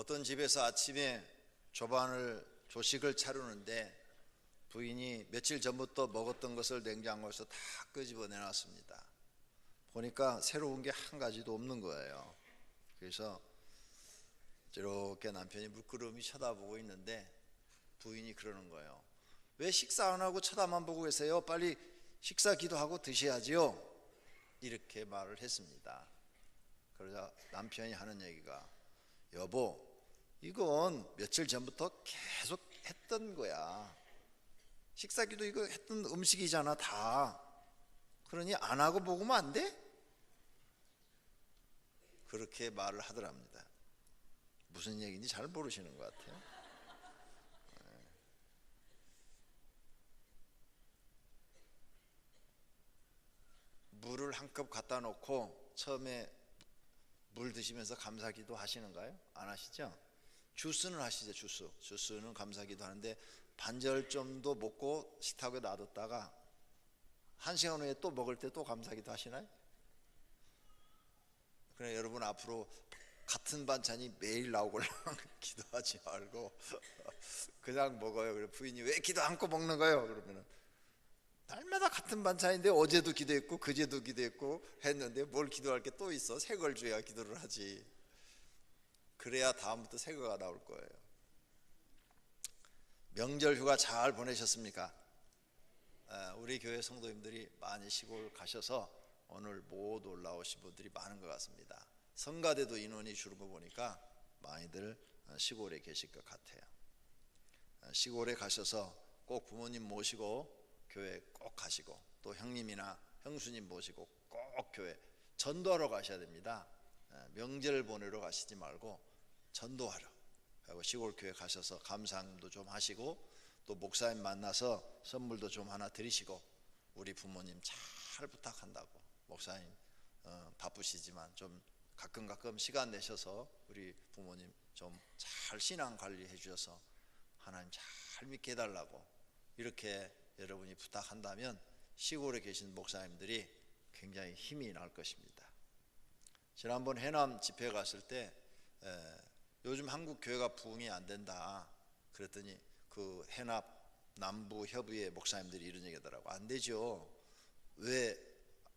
어떤 집에서 아침에 조식을 차리는데 부인이 며칠 전부터 먹었던 것을 냉장고에서 다 끄집어내 놨습니다. 보니까 새로운 게 한 가지도 없는 거예요. 그래서 이렇게 남편이 물끄러미 쳐다보고 있는데 부인이 그러는 거예요. 왜 식사 안 하고 쳐다만 보고 계세요? 빨리 식사 기도하고 드셔야지요. 이렇게 말을 했습니다. 그러자 남편이 하는 얘기가, 여보, 이건 며칠 전부터 계속 했던 거야. 식사 기도 이거 했던 음식이잖아 다. 그러니 안 하고 먹으면 안 돼? 그렇게 말을 하더랍니다. 무슨 얘기인지 잘 모르시는 것 같아요. 물을 한 컵 갖다 놓고 처음에 물 드시면서 감사기도 하시는가요? 안 하시죠? 주스는 하시죠. 주스는 감사기도 하는데 반절 정도 먹고 식탁에 놔뒀다가 1시간 후에 또 먹을 때 또 감사기도 하시나요? 그래, 여러분 앞으로 같은 반찬이 매일 나오려면 기도하지 말고 그냥 먹어요. 그래, 부인이 왜 기도 않고 먹는 거예요? 그러면은 날마다 같은 반찬인데 어제도 기도했고 그제도 기도했고 했는데 뭘 기도할 게 또 있어? 새 걸 줘야 기도를 하지. 그래야 다음부터 새 거가 나올 거예요. 명절 휴가 잘 보내셨습니까? 우리 교회 성도님들이 많이 시골 가셔서 오늘 못 올라오신 분들이 많은 것 같습니다. 성가대도 인원이 줄은 거 보니까 많이들 시골에 계실 것 같아요. 시골에 가셔서 꼭 부모님 모시고 교회 꼭 가시고, 또 형님이나 형수님 모시고 꼭 교회 전도하러 가셔야 됩니다. 명절 보내러 가시지 말고 전도하러 하고 시골 교회 가셔서 감사함도 좀 하시고, 또 목사님 만나서 선물도 좀 하나 드리시고, 우리 부모님 잘 부탁한다고. 목사님 바쁘시지만 좀 가끔 시간 내셔서 우리 부모님 좀 잘 신앙 관리해 주셔서 하나님 잘 믿게 해달라고 이렇게 여러분이 부탁한다면 시골에 계신 목사님들이 굉장히 힘이 날 것입니다. 지난번 해남 집회 갔을 때 요즘 한국 교회가 부흥이 안 된다 그랬더니 그 해남 남부 협의회 목사님들이 이런 얘기 하더라고. 안 되죠. 왜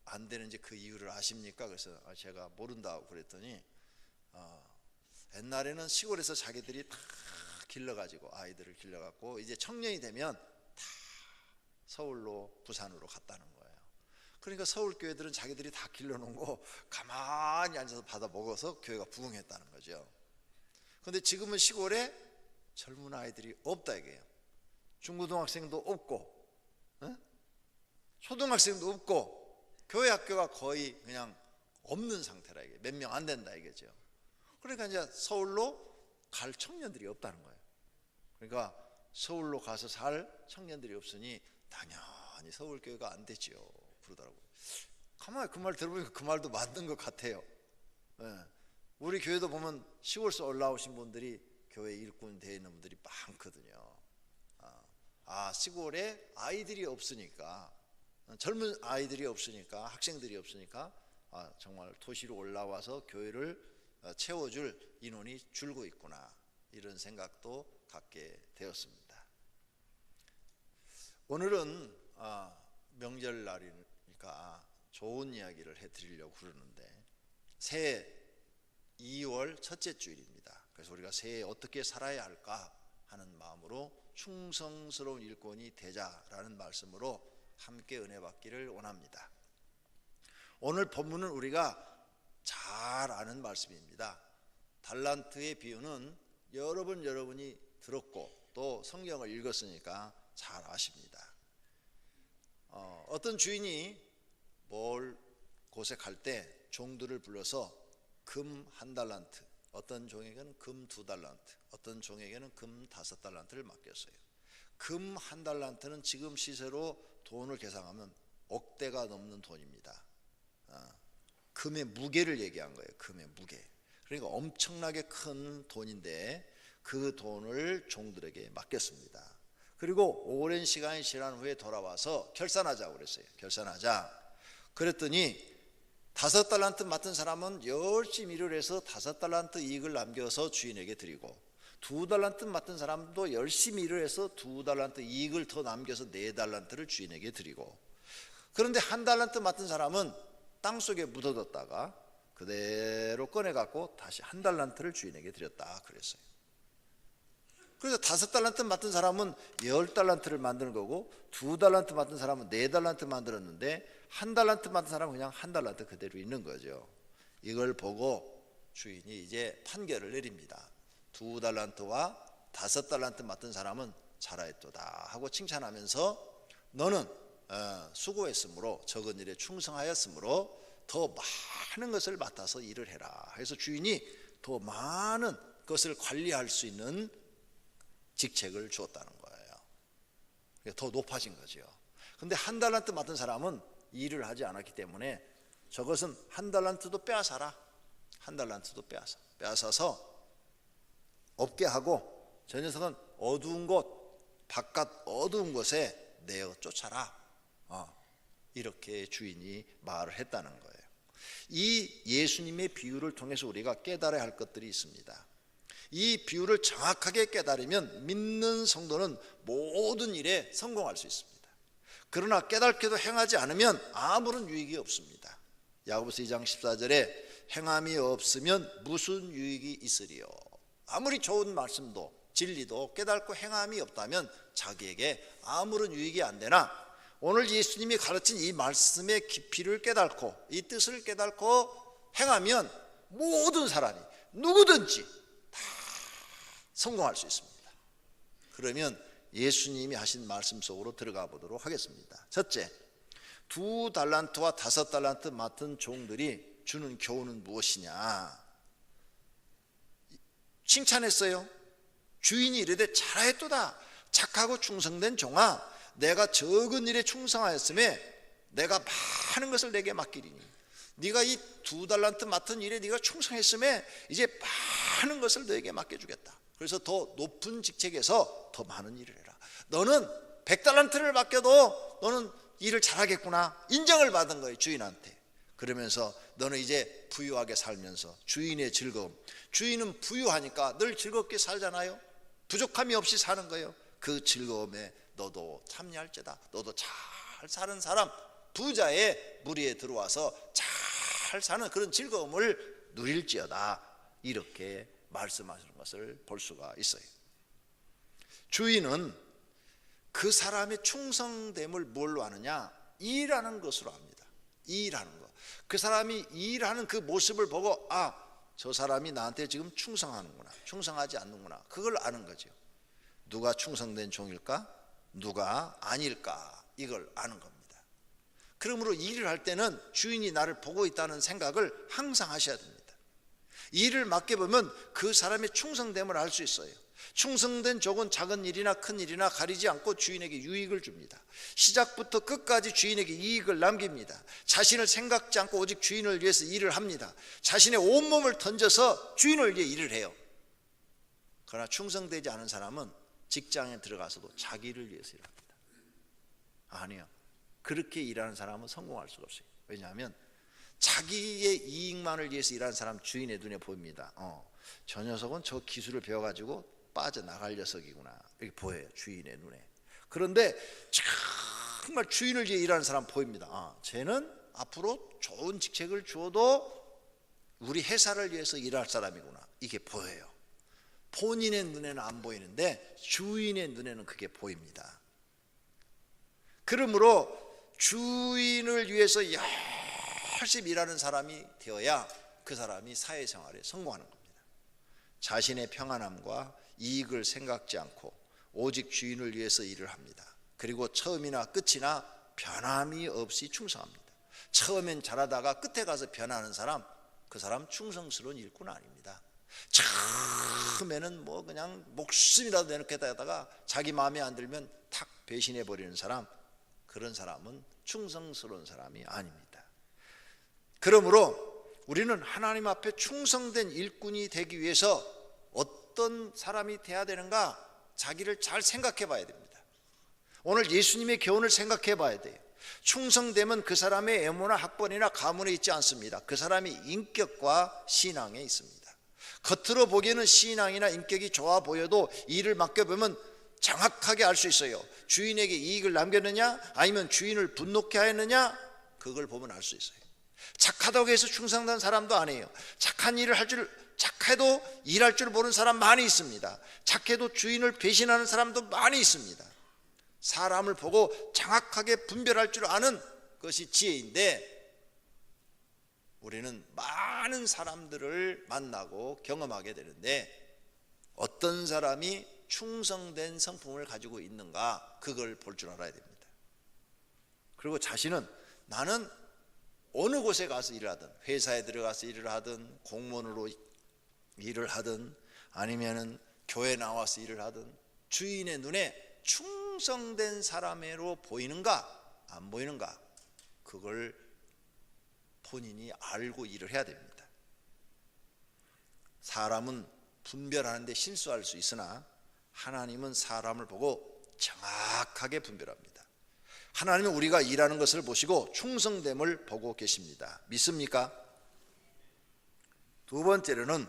안 되는지 그 이유를 아십니까? 그래서 제가 모른다고 그랬더니 옛날에는 시골에서 자기들이 다 길러가지고 아이들을 길러갖고 이제 청년이 되면 다 서울로 부산으로 갔다는 거예요. 그러니까 서울 교회들은 자기들이 다 길러놓은 거 가만히 앉아서 받아 먹어서 교회가 부흥했다는 거죠. 그런데 지금은 시골에 젊은 아이들이 없다 이게요. 중고등학생도 없고 초등학생도 없고 교회 학교가 거의 그냥 없는 상태라 이게 몇 명 안 된다 이거죠. 그러니까 이제 서울로 갈 청년들이 없다는 거예요. 그러니까 서울로 가서 살 청년들이 없으니 당연히 서울 교회가 안 되지요 그러더라고요. 가만히 그 말 들어보니까 그 말도 맞는 것 같아요. 우리 교회도 보면 시골에서 올라오신 분들이 교회 일꾼 되어 있는 분들이 많거든요. 시골에 아이들이 없으니까, 젊은 아이들이 없으니까, 학생들이 없으니까 정말 도시로 올라와서 교회를 채워줄 인원이 줄고 있구나 이런 생각도 갖게 되었습니다. 오늘은 명절날이니까 좋은 이야기를 해드리려고 그러는데, 새해 2월 첫째 주일입니다. 그래서 우리가 새해에 어떻게 살아야 할까 하는 마음으로 충성스러운 일꾼이 되자라는 말씀으로 함께 은혜 받기를 원합니다. 오늘 본문은 우리가 잘 아는 말씀입니다. 달란트의 비유는 여러분이 들었고 또 성경을 읽었으니까 잘 아십니다. 어떤 주인이 뭘 곳에 갈 때 종들을 불러서 금 1달란트, 어떤 종에게는 금 2달란트, 어떤 종에게는 금 5달란트를 맡겼어요. 금 1달란트는 지금 시세로 돈을 계산하면 억대가 넘는 돈입니다. 금의 무게를 얘기한 거예요. 금의 무게. 그러니까 엄청나게 큰 돈인데 그 돈을 종들에게 맡겼습니다. 그리고 오랜 시간이 지난 후에 돌아와서 결산하자고 그랬어요. 결산하자. 그랬더니 5달란트 맡은 사람은 열심히 일을 해서 5달란트 이익을 남겨서 주인에게 드리고, 2달란트 맡은 사람도 열심히 일을 해서 2달란트 이익을 더 남겨서 4달란트를 주인에게 드리고, 그런데 1달란트 맡은 사람은 땅속에 묻어뒀다가 그대로 꺼내갖고 다시 1달란트를 주인에게 드렸다 그랬어요. 그래서 5달란트 맡은 사람은 10달란트를 만드는 거고, 2달란트 맡은 사람은 4달란트 만들었는데 1달란트 맡은 사람은 그냥 1달란트 그대로 있는 거죠. 이걸 보고 주인이 이제 판결을 내립니다. 2달란트와 5달란트 맡은 사람은 잘하였도다 하고 칭찬하면서, 너는 수고했으므로, 적은 일에 충성하였으므로 더 많은 것을 맡아서 일을 해라. 그래서 주인이 더 많은 것을 관리할 수 있는 직책을 주었다는 거예요. 더 높아진 거죠. 근데 1달란트 맡은 사람은 일을 하지 않았기 때문에 저것은 1달란트도 빼앗아라. 1달란트도 빼앗아서 없게 하고, 저 녀석은 어두운 곳, 바깥 어두운 곳에 내어 쫓아라. 이렇게 주인이 말을 했다는 거예요. 이 예수님의 비유를 통해서 우리가 깨달아야 할 것들이 있습니다. 이 비유를 정확하게 깨달으면 믿는 성도는 모든 일에 성공할 수 있습니다. 그러나 깨닫게도 행하지 않으면 아무런 유익이 없습니다. 야고보서 2장 14절에 행함이 없으면 무슨 유익이 있으리요. 아무리 좋은 말씀도 진리도 깨닫고 행함이 없다면 자기에게 아무런 유익이 안 되나, 오늘 예수님이 가르친 이 말씀의 깊이를 깨닫고 이 뜻을 깨닫고 행하면 모든 사람이 누구든지 다 성공할 수 있습니다. 그러면 예수님이 하신 말씀 속으로 들어가 보도록 하겠습니다. 첫째, 2달란트와 5달란트 맡은 종들이 주는 교훈은 무엇이냐? 칭찬했어요. 주인이 이르되 잘하였도다. 착하고 충성된 종아, 내가 적은 일에 충성하였음에 내가 많은 것을 내게 맡기리니, 네가 이 2달란트 맡은 일에 네가 충성했음에 이제 많은 것을 너에게 맡겨주겠다. 그래서 더 높은 직책에서 더 많은 일을 해라. 너는 100달란트를 맡겨도 너는 일을 잘하겠구나 인정을 받은 거예요, 주인한테. 그러면서 너는 이제 부유하게 살면서 주인의 즐거움, 주인은 부유하니까 늘 즐겁게 살잖아요. 부족함이 없이 사는 거예요. 그 즐거움에 너도 참여할지다. 너도 잘 사는 사람, 부자의 무리에 들어와서 잘 사는 그런 즐거움을 누릴지어다. 이렇게 말씀하시는 것을 볼 수가 있어요. 주인은 그 사람의 충성됨을 뭘로 하느냐? 일하는 것으로 합니다. 일하는 것. 그 사람이 일하는 그 모습을 보고, 저 사람이 나한테 지금 충성하는구나, 충성하지 않는구나, 그걸 아는 거죠. 누가 충성된 종일까? 누가 아닐까? 이걸 아는 겁니다. 그러므로 일을 할 때는 주인이 나를 보고 있다는 생각을 항상 하셔야 됩니다. 일을 맡겨보면 그 사람의 충성됨을 알 수 있어요. 충성된 종은 작은 일이나 큰 일이나 가리지 않고 주인에게 유익을 줍니다. 시작부터 끝까지 주인에게 이익을 남깁니다. 자신을 생각지 않고 오직 주인을 위해서 일을 합니다. 자신의 온몸을 던져서 주인을 위해 일을 해요. 그러나 충성되지 않은 사람은 직장에 들어가서도 자기를 위해서 일합니다. 아니요, 그렇게 일하는 사람은 성공할 수가 없어요. 왜냐하면 자기의 이익만을 위해서 일하는 사람 주인의 눈에 보입니다. 저 녀석은 저 기술을 배워가지고 빠져나갈 녀석이구나, 이렇게 보여요, 주인의 눈에. 그런데 정말 주인을 위해 일하는 사람 보입니다. 쟤는 앞으로 좋은 직책을 주어도 우리 회사를 위해서 일할 사람이구나, 이게 보여요. 본인의 눈에는 안 보이는데 주인의 눈에는 그게 보입니다. 그러므로 주인을 위해서 열심히 일하는 사람이 되어야 그 사람이 사회생활에 성공하는 겁니다. 자신의 평안함과 이익을 생각지 않고 오직 주인을 위해서 일을 합니다. 그리고 처음이나 끝이나 변함이 없이 충성합니다. 처음엔 잘하다가 끝에 가서 변하는 사람, 그 사람 충성스러운 일꾼 아닙니다. 처음에는 뭐 그냥 목숨이라도 내놓겠다다가 자기 마음에 안 들면 탁 배신해 버리는 사람, 그런 사람은 충성스러운 사람이 아닙니다. 그러므로 우리는 하나님 앞에 충성된 일꾼이 되기 위해서 어떤 사람이 돼야 되는가, 자기를 잘 생각해 봐야 됩니다. 오늘 예수님의 교훈을 생각해 봐야 돼요. 충성됨은 그 사람의 외모나 학번이나 가문에 있지 않습니다. 그 사람의 인격과 신앙에 있습니다. 겉으로 보기에는 신앙이나 인격이 좋아 보여도 일을 맡겨보면 정확하게 알 수 있어요. 주인에게 이익을 남겼느냐 아니면 주인을 분노케 하였느냐, 그걸 보면 알 수 있어요. 착하다고 해서 충성된 사람도 아니에요. 착한 일을 착해도 일할 줄 모르는 사람 많이 있습니다. 착해도 주인을 배신하는 사람도 많이 있습니다. 사람을 보고 정확하게 분별할 줄 아는 것이 지혜인데, 우리는 많은 사람들을 만나고 경험하게 되는데 어떤 사람이 충성된 성품을 가지고 있는가, 그걸 볼 줄 알아야 됩니다. 그리고 자신은 나는 어느 곳에 가서 일을 하든, 회사에 들어가서 일을 하든, 공무원으로 일을 하든, 아니면은 교회 나와서 일을 하든, 주인의 눈에 충성된 사람으로 보이는가 안 보이는가, 그걸 본인이 알고 일을 해야 됩니다. 사람은 분별하는데 실수할 수 있으나 하나님은 사람을 보고 정확하게 분별합니다. 하나님은 우리가 일하는 것을 보시고 충성됨을 보고 계십니다. 믿습니까? 두 번째로는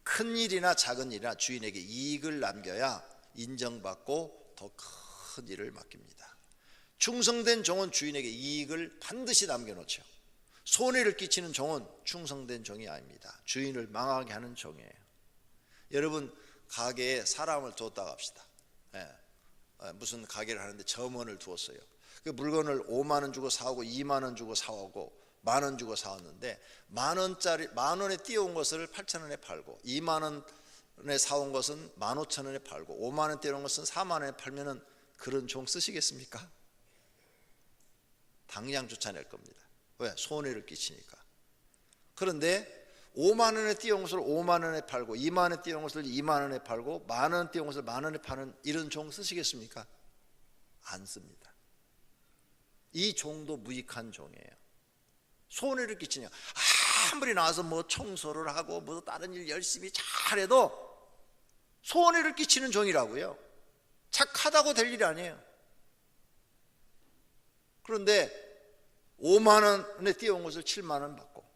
큰 일이나 작은 일이나 주인에게 이익을 남겨야 인정받고 더 큰 일을 맡깁니다. 충성된 종은 주인에게 이익을 반드시 남겨놓죠. 손해를 끼치는 종은 충성된 종이 아닙니다. 주인을 망하게 하는 종이에요. 여러분, 가게에 사람을 두었다고 합시다. 무슨 가게를 하는데 점원을 두었어요. 그 물건을 5만 원 주고 사오고 2만 원 주고 사오고 만 원 주고 사왔는데 만 원에 띄어온 것을 8천 원에 팔고 2만 원에 사온 것은 15,000원에 팔고 5만 원 띄어온 것은 4만 원에 팔면은 그런 종 쓰시겠습니까? 당장 쫓아낼 겁니다. 왜? 손해를 끼치니까. 그런데 5만 원에 띄어온 것을 5만 원에 팔고 2만 원에 띄어온 것을 2만 원에 팔고 만 원에 띄어온 것을 만 원에 파는 이런 종 쓰시겠습니까? 안 씁니다. 이 종도 무익한 종이에요. 손해를 끼치냐, 아무리 나와서 뭐 청소를 하고 뭐 다른 일 열심히 잘해도 손해를 끼치는 종이라고요. 착하다고 될 일이 아니에요. 그런데 5만 원에 띄어온 것을 7만 원 받고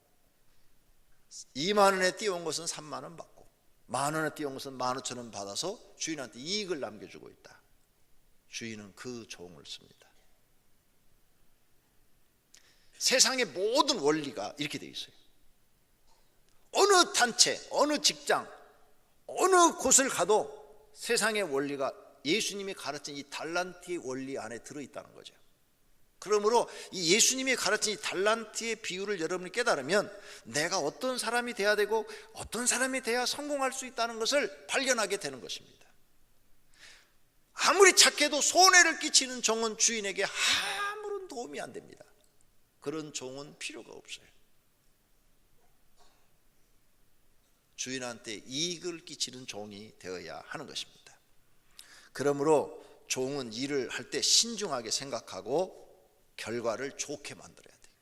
2만 원에 띄어온 것은 3만 원 받고 만 원에 띄어온 것은 15,000원 받아서 주인한테 이익을 남겨주고 있다. 주인은 그 종을 씁니다. 세상의 모든 원리가 이렇게 되어 있어요. 어느 단체, 어느 직장, 어느 곳을 가도 세상의 원리가 예수님이 가르친 이 달란트의 원리 안에 들어있다는 거죠. 그러므로 이 예수님이 가르친 이 달란트의 비유를 여러분이 깨달으면 내가 어떤 사람이 돼야 되고 어떤 사람이 돼야 성공할 수 있다는 것을 발견하게 되는 것입니다. 아무리 착해도 손해를 끼치는 종은 주인에게 아무런 도움이 안 됩니다. 그런 종은 필요가 없어요. 주인한테 이익을 끼치는 종이 되어야 하는 것입니다. 그러므로 종은 일을 할 때 신중하게 생각하고 결과를 좋게 만들어야 돼요.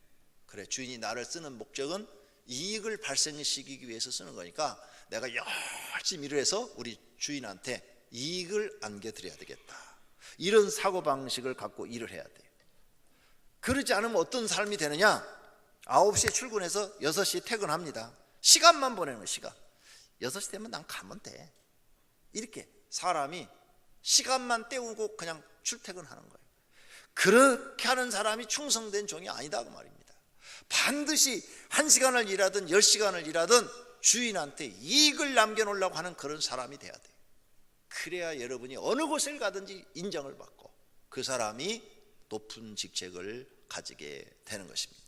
그래, 주인이 나를 쓰는 목적은 이익을 발생시키기 위해서 쓰는 거니까 내가 열심히 일을 해서 우리 주인한테 이익을 안겨드려야 되겠다. 이런 사고방식을 갖고 일을 해야 돼요. 그러지 않으면 어떤 삶이 되느냐, 9시에 출근해서 6시에 퇴근합니다. 시간만 보내는 거예요. 시간. 6시 되면 난 가면 돼. 이렇게 사람이 시간만 때우고 그냥 출퇴근하는 거예요. 그렇게 하는 사람이 충성된 종이 아니다 그 말입니다. 반드시 1시간을 일하든 10시간을 일하든 주인한테 이익을 남겨놓으려고 하는 그런 사람이 돼야 돼요. 그래야 여러분이 어느 곳을 가든지 인정을 받고 그 사람이 높은 직책을 가지게 되는 것입니다.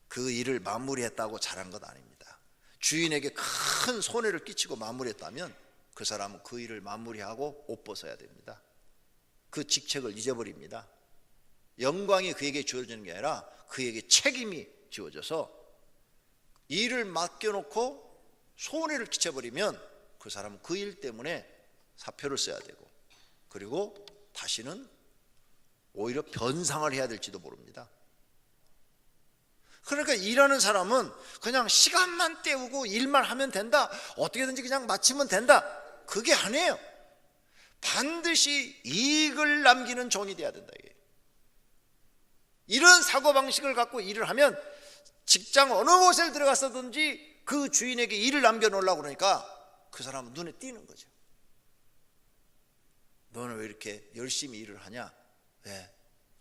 그 일을 마무리했다고 잘한 것 아닙니다. 주인에게 큰 손해를 끼치고 마무리했다면 그 사람은 그 일을 마무리하고 옷 벗어야 됩니다. 그 직책을 잊어버립니다. 영광이 그에게 주어지는 게 아니라 그에게 책임이 지어져서 일을 맡겨놓고 손해를 끼쳐버리면 그 사람은 그 일 때문에 사표를 써야 되고, 그리고 다시는 오히려 변상을 해야 될지도 모릅니다. 그러니까 일하는 사람은 그냥 시간만 때우고 일만 하면 된다, 어떻게든지 그냥 마치면 된다, 그게 아니에요. 반드시 이익을 남기는 종이 돼야 된다. 이런 사고방식을 갖고 일을 하면 직장 어느 곳에 들어갔었든지 그 주인에게 일을 남겨놓으려고 그러니까 그 사람은 눈에 띄는 거죠. 너는 왜 이렇게 열심히 일을 하냐? 왜?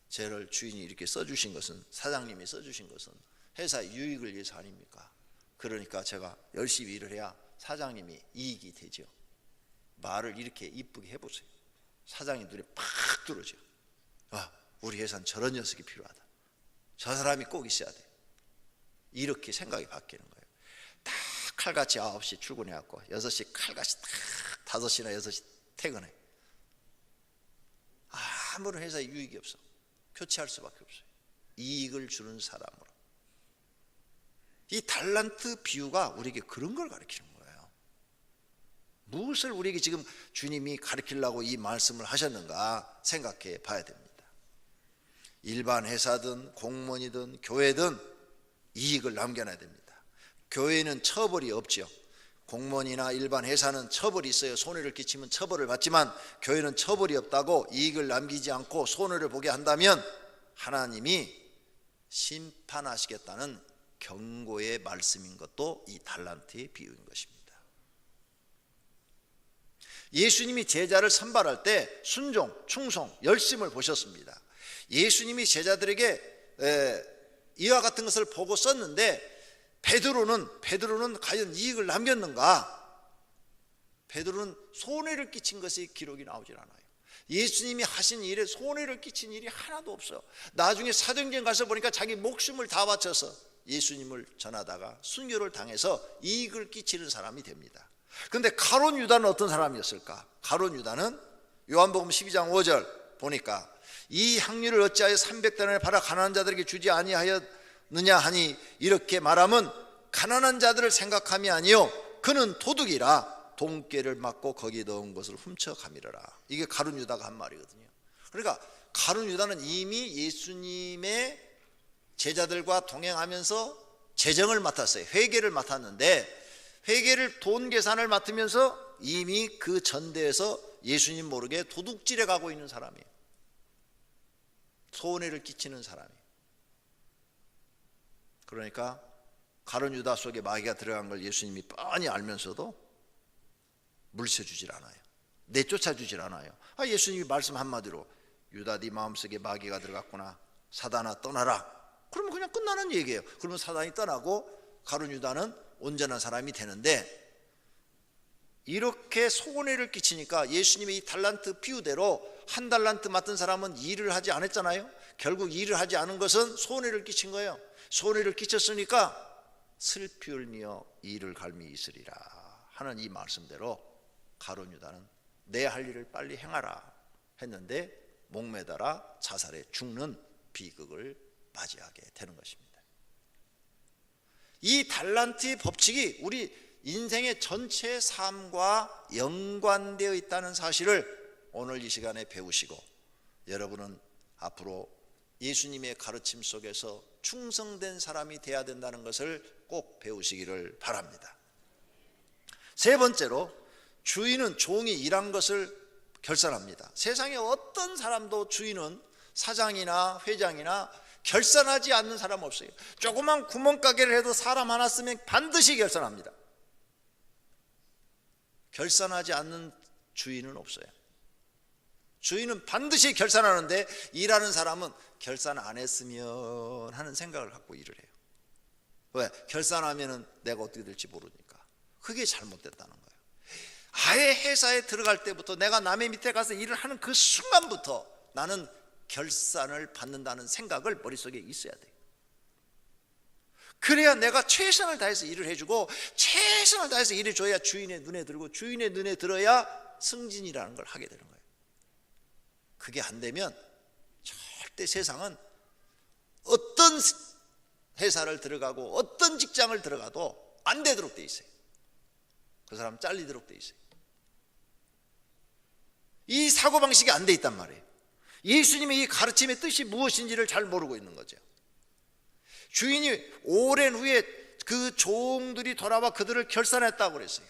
쟤를 주인이 이렇게 써주신 것은, 사장님이 써주신 것은 회사의 유익을 위해서 아닙니까? 그러니까 제가 열심히 일을 해야 사장님이 이익이 되죠. 말을 이렇게 이쁘게 해보세요. 사장님 눈에 팍 들어오죠. 우리 회사는 저런 녀석이 필요하다. 저 사람이 꼭 있어야 돼. 이렇게 생각이 바뀌는 거예요. 딱 칼같이 9시 출근해갖고 6시 칼같이 딱 5시나 6시 퇴근해. 아무런 회사에 유익이 없어. 교체할 수밖에 없어요. 이익을 주는 사람으로. 이 달란트 비유가 우리에게 그런 걸 가르치는 거예요. 무엇을 우리에게 지금 주님이 가르치려고 이 말씀을 하셨는가 생각해 봐야 됩니다. 일반 회사든 공무원이든 교회든 이익을 남겨놔야 됩니다. 교회는 처벌이 없죠. 공무원이나 일반 회사는 처벌이 있어요. 손해를 끼치면 처벌을 받지만 교회는 처벌이 없다고 이익을 남기지 않고 손해를 보게 한다면 하나님이 심판하시겠다는 경고의 말씀인 것도 이 달란트의 비유인 것입니다. 예수님이 제자를 선발할 때 순종, 충성, 열심을 보셨습니다. 예수님이 제자들에게 이와 같은 것을 보고 썼는데 베드로는 과연 이익을 남겼는가? 베드로는 손해를 끼친 것이 기록이 나오질 않아요. 예수님이 하신 일에 손해를 끼친 일이 하나도 없어요. 나중에 사도행전 가서 보니까 자기 목숨을 다 바쳐서 예수님을 전하다가 순교를 당해서 이익을 끼치는 사람이 됩니다. 그런데 가룟 유다는 어떤 사람이었을까? 가룟 유다는 요한복음 12장 5절 보니까 이 향유를 어찌하여 300데나리온에 팔아 가난한 자들에게 주지 아니하였느냐 하니 이렇게 말하면 가난한 자들을 생각함이 아니요 그는 도둑이라 돈깨를 맞고 거기에 넣은 것을 훔쳐가미르라. 이게 가룟 유다가 한 말이거든요. 그러니까 가룟 유다는 이미 예수님의 제자들과 동행하면서 재정을 맡았어요. 회계를 맡았는데 회계를 돈 계산을 맡으면서 이미 그 전대에서 예수님 모르게 도둑질해 가고 있는 사람이에요. 손해를 끼치는 사람이에요. 그러니까 가룟 유다 속에 마귀가 들어간 걸 예수님이 뻔히 알면서도 물려주질 않아요. 내쫓아주질 않아요. 예수님이 말씀 한마디로 유다 네 마음속에 마귀가 들어갔구나. 사단아 떠나라. 그러면 그냥 끝나는 얘기예요. 그러면 사단이 떠나고 가룟 유다는 온전한 사람이 되는데 이렇게 손해를 끼치니까 예수님의 이 달란트 비유대로 한 달란트 맡은 사람은 일을 하지 않았잖아요. 결국 일을 하지 않은 것은 손해를 끼친 거예요. 손해를 끼쳤으니까 슬피 울며 이를 갈미 있으리라 하는 이 말씀대로 가룟 유다는 내 할 일을 빨리 행하라 했는데 목매달아 자살해 죽는 비극을 맞이하게 되는 것입니다. 이 달란트의 법칙이 우리 인생의 전체 삶과 연관되어 있다는 사실을 오늘 이 시간에 배우시고 여러분은 앞으로 예수님의 가르침 속에서 충성된 사람이 되어야 된다는 것을 꼭 배우시기를 바랍니다. 세 번째로 주인은 종이 일한 것을 결산합니다. 세상에 어떤 사람도 주인은 사장이나 회장이나 결산하지 않는 사람 없어요. 조그만 구멍가게를 해도 사람 하나 쓰면 반드시 결산합니다. 결산하지 않는 주인은 없어요. 주인은 반드시 결산하는데 일하는 사람은 결산 안 했으면 하는 생각을 갖고 일을 해요. 왜? 결산하면 내가 어떻게 될지 모르니까. 그게 잘못됐다는 거예요. 아예 회사에 들어갈 때부터 내가 남의 밑에 가서 일을 하는 그 순간부터 나는 결산을 받는다는 생각을 머릿속에 있어야 돼요. 그래야 내가 최선을 다해서 일을 해주고 최선을 다해서 일해줘야 주인의 눈에 들고 주인의 눈에 들어야 승진이라는 걸 하게 되는 거예요. 그게 안 되면 절대 세상은 어떤 회사를 들어가고 어떤 직장을 들어가도 안 되도록 돼 있어요. 그 사람 잘리도록 돼 있어요. 이 사고방식이 안 돼 있단 말이에요. 예수님의 이 가르침의 뜻이 무엇인지를 잘 모르고 있는 거죠. 주인이 오랜 후에 그 종들이 돌아와 그들을 결산했다고 그랬어요.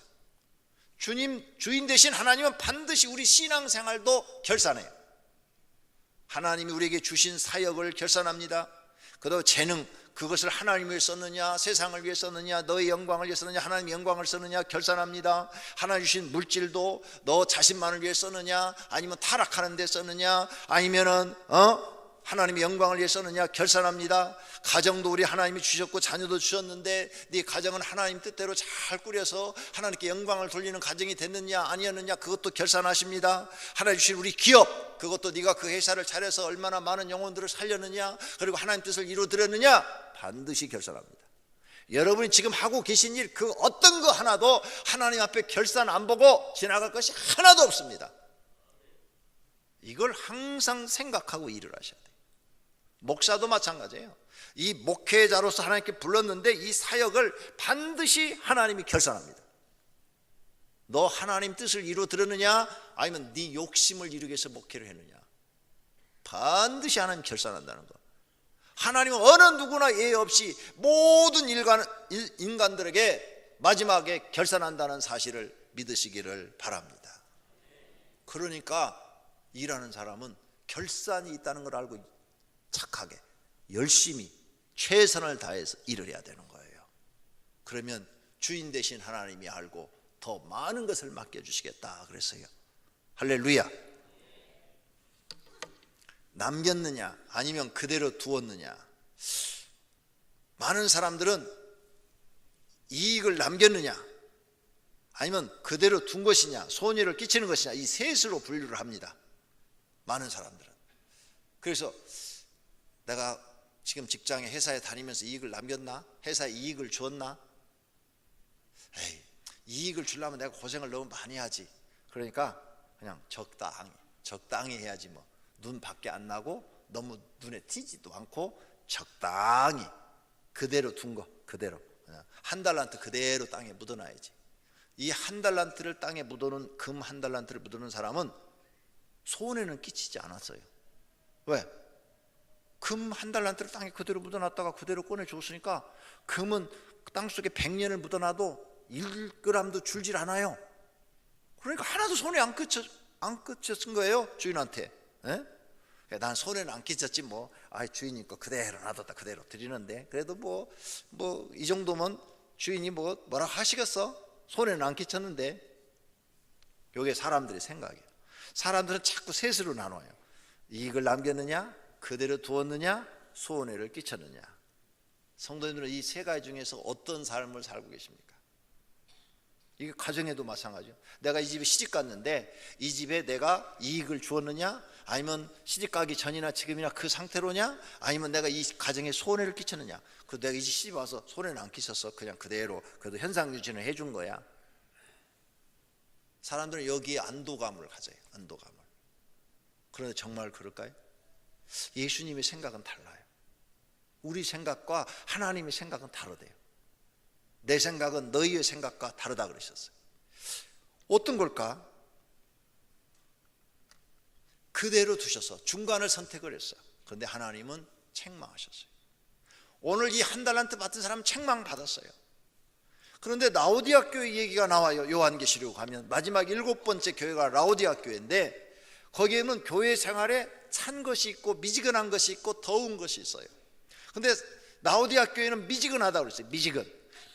주인 대신 하나님은 반드시 우리 신앙생활도 결산해요. 하나님이 우리에게 주신 사역을 결산합니다. 그도 재능, 그것을 하나님을 위해 썼느냐, 세상을 위해 썼느냐, 너의 영광을 위해 썼느냐, 하나님의 영광을 썼느냐 결산합니다. 하나님 주신 물질도 너 자신만을 위해 썼느냐, 아니면 타락하는 데 썼느냐, 아니면은 하나님의 영광을 위해 썼느냐 결산합니다. 가정도 우리 하나님이 주셨고 자녀도 주셨는데 네 가정은 하나님 뜻대로 잘 꾸려서 하나님께 영광을 돌리는 가정이 됐느냐 아니었느냐 그것도 결산하십니다. 하나님 주신 우리 기업, 그것도 네가 그 회사를 차려서 얼마나 많은 영혼들을 살렸느냐, 그리고 하나님 뜻을 이루어드렸느냐 반드시 결산합니다. 여러분이 지금 하고 계신 일 그 어떤 거 하나도 하나님 앞에 결산 안 보고 지나갈 것이 하나도 없습니다. 이걸 항상 생각하고 일을 하셔야 돼요. 목사도 마찬가지예요. 이 목회자로서 하나님께 불렀는데 이 사역을 반드시 하나님이 결산합니다. 너 하나님 뜻을 이루어드렸느냐 아니면 네 욕심을 이루기 위해서 목회를 했느냐, 반드시 하나님 결산한다는 거. 하나님은 어느 누구나 예외 없이 모든 인간들에게 마지막에 결산한다는 사실을 믿으시기를 바랍니다. 그러니까 일하는 사람은 결산이 있다는 걸 알고 착하게 열심히 최선을 다해서 일을 해야 되는 거예요. 그러면 주인 되신 하나님이 알고 더 많은 것을 맡겨주시겠다 그랬어요. 할렐루야. 남겼느냐 아니면 그대로 두었느냐. 많은 사람들은 이익을 남겼느냐 아니면 그대로 둔 것이냐, 손해를 끼치는 것이냐, 이 셋으로 분류를 합니다. 많은 사람들은. 그래서 내가 지금 직장에 회사에 다니면서 이익을 남겼나? 회사에 이익을 줬나? 에이, 이익을 주려면 내가 고생을 너무 많이 하지. 그러니까 그냥 적당히 해야지 뭐. 눈 밖에 안 나고 너무 눈에 띄지도 않고 적당히 그대로 둔 거 그대로. 한 달란트 그대로 땅에 묻어놔야지. 이 한 달란트를 땅에 묻어놓은 금 한 달란트를 묻어놓은 사람은 손해는 끼치지 않았어요. 왜? 금 한 달란트를 땅에 그대로 묻어놨다가 그대로 꺼내줬으니까 금은 땅속에 100년을 묻어놔도 1g도 줄질 않아요. 그러니까 하나도 손해 안 끼쳤은 거예요, 주인한테. 난 손해는 안 끼쳤지 뭐. 주인이 거 그대로 놔뒀다 그대로 드리는데 그래도 뭐 이 정도면 주인이 뭐라 하시겠어? 손해는 안 끼쳤는데. 이게 사람들의 생각이에요. 사람들은 자꾸 셋으로 나눠요. 이익을 남겼느냐, 그대로 두었느냐, 손해를 끼쳤느냐. 성도님들은 이 세 가지 중에서 어떤 삶을 살고 계십니까? 이게 가정에도 마찬가지예요. 내가 이 집에 시집 갔는데 이 집에 내가 이익을 주었느냐, 아니면 시집 가기 전이나 지금이나 그 상태로냐, 아니면 내가 이 가정에 손해를 끼쳤느냐. 그 내가 이 집 시집 와서 손해는 안 끼쳤어. 그냥 그대로 그래도 현상 유지는 해준 거야. 사람들은 여기에 안도감을 가져요. 안도감을. 그런데 정말 그럴까요? 예수님의 생각은 달라요. 우리 생각과 하나님의 생각은 다르대요. 내 생각은 너희의 생각과 다르다 그러셨어요. 어떤 걸까? 그대로 두셔서 중간을 선택을 했어요. 그런데 하나님은 책망하셨어요. 오늘 이 한 달란트 받은 사람은 책망받았어요. 그런데 라오디아 교회 얘기가 나와요. 요한계시록 가면 마지막 7번째 교회가 라오디아 교회인데 거기에는 교회 생활에 찬 것이 있고 미지근한 것이 있고 더운 것이 있어요. 그런데 라오디아 교회는 미지근하다고 그랬어요.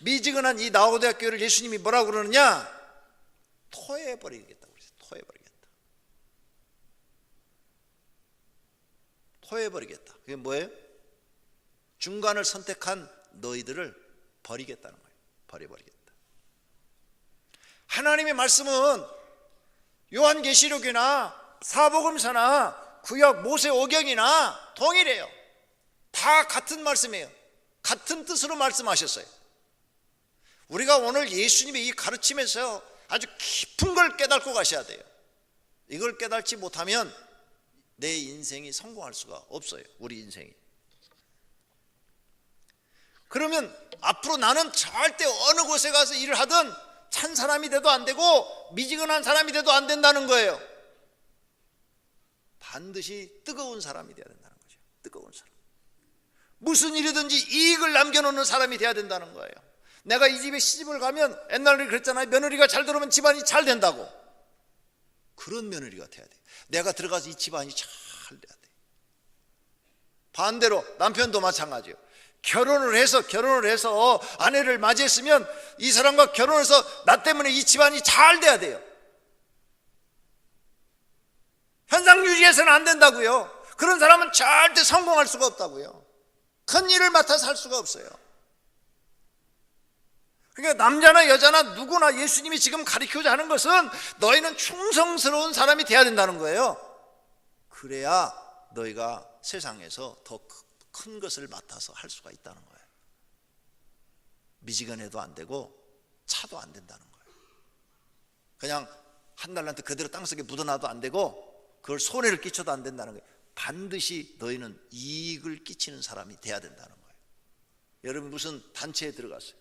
미지근한 이 라오디아 교회를 예수님이 뭐라고 그러느냐? 토해버리겠다고 그랬어요. 토해버리겠다. 그게 뭐예요? 중간을 선택한 너희들을 버리겠다는 거예요. 버려버리겠다. 하나님의 말씀은 요한계시록이나 사복음서나 구약 모세오경이나 동일해요. 다 같은 말씀이에요. 같은 뜻으로 말씀하셨어요. 우리가 오늘 예수님의 이 가르침에서 아주 깊은 걸 깨닫고 가셔야 돼요. 이걸 깨닫지 못하면 내 인생이 성공할 수가 없어요. 우리 인생이. 그러면 앞으로 나는 절대 어느 곳에 가서 일을 하든 찬 사람이 돼도 안 되고 미지근한 사람이 돼도 안 된다는 거예요. 반드시 뜨거운 사람이 돼야 된다는 거죠. 뜨거운 사람. 무슨 일이든지 이익을 남겨놓는 사람이 돼야 된다는 거예요. 내가 이 집에 시집을 가면 옛날에 그랬잖아요. 며느리가 잘 들어오면 집안이 잘 된다고. 그런 며느리가 돼야 돼. 내가 들어가서 이 집안이 잘 돼야 돼. 반대로 남편도 마찬가지예요. 결혼을 해서 아내를 맞이했으면 이 사람과 결혼해서 나 때문에 이 집안이 잘 돼야 돼요. 현상 유지해서는 안 된다고요. 그런 사람은 절대 성공할 수가 없다고요. 큰 일을 맡아서 할 수가 없어요. 그러니까 남자나 여자나 누구나 예수님이 지금 가르치고자 하는 것은 너희는 충성스러운 사람이 돼야 된다는 거예요. 그래야 너희가 세상에서 더 큰 것을 맡아서 할 수가 있다는 거예요. 미지근해도 안 되고 차도 안 된다는 거예요. 그냥 한 달란트 그대로 땅속에 묻어놔도 안 되고 그걸 손해를 끼쳐도 안 된다는 거예요. 반드시 너희는 이익을 끼치는 사람이 돼야 된다는 거예요. 여러분 무슨 단체에 들어갔어요.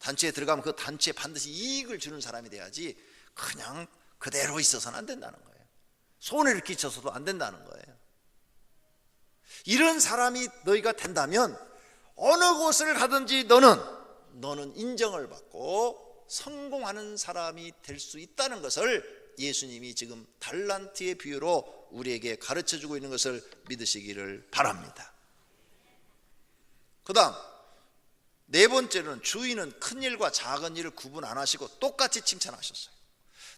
단체에 들어가면 그 단체에 반드시 이익을 주는 사람이 돼야지 그냥 그대로 있어서는 안 된다는 거예요. 손해를 끼쳐서도 안 된다는 거예요. 이런 사람이 너희가 된다면 어느 곳을 가든지 너는 인정을 받고 성공하는 사람이 될 수 있다는 것을 예수님이 지금 달란트의 비유로 우리에게 가르쳐주고 있는 것을 믿으시기를 바랍니다. 그 다음 네 번째로는 주인은 큰 일과 작은 일을 구분 안 하시고 똑같이 칭찬하셨어요.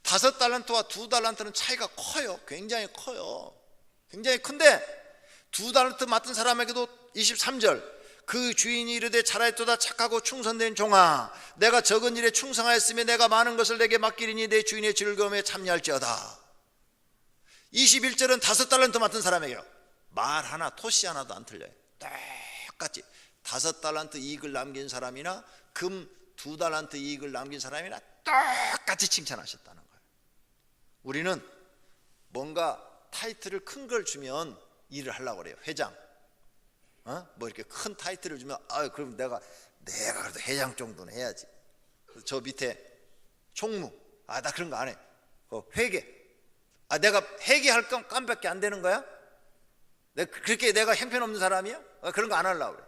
5달란트와 2달란트는 차이가 커요. 굉장히 커요. 굉장히 큰데 2달란트 맡은 사람에게도 23절 그 주인이 이르되 잘하였도다 착하고 충성된 종아 내가 적은 일에 충성하였으며 내가 많은 것을 내게 맡기리니 내 주인의 즐거움에 참여할지어다. 21절은 5달란트 맡은 사람에게요. 말 하나 토시 하나도 안 틀려요. 똑같이 5달란트 이익을 남긴 사람이나 금 2달란트 이익을 남긴 사람이나 똑같이 칭찬하셨다는 거예요. 우리는 뭔가 타이틀을 큰 걸 주면 일을 하려고 그래요. 회장 뭐 이렇게 큰 타이틀을 주면 그럼 내가 그래도 회장 정도는 해야지. 저 밑에 총무 나 그런 거 안 해. 회계 내가 회계할 건 깜밖에 안 되는 거야? 그렇게 내가 형편없는 사람이야? 그런 거 안 하려고 그래.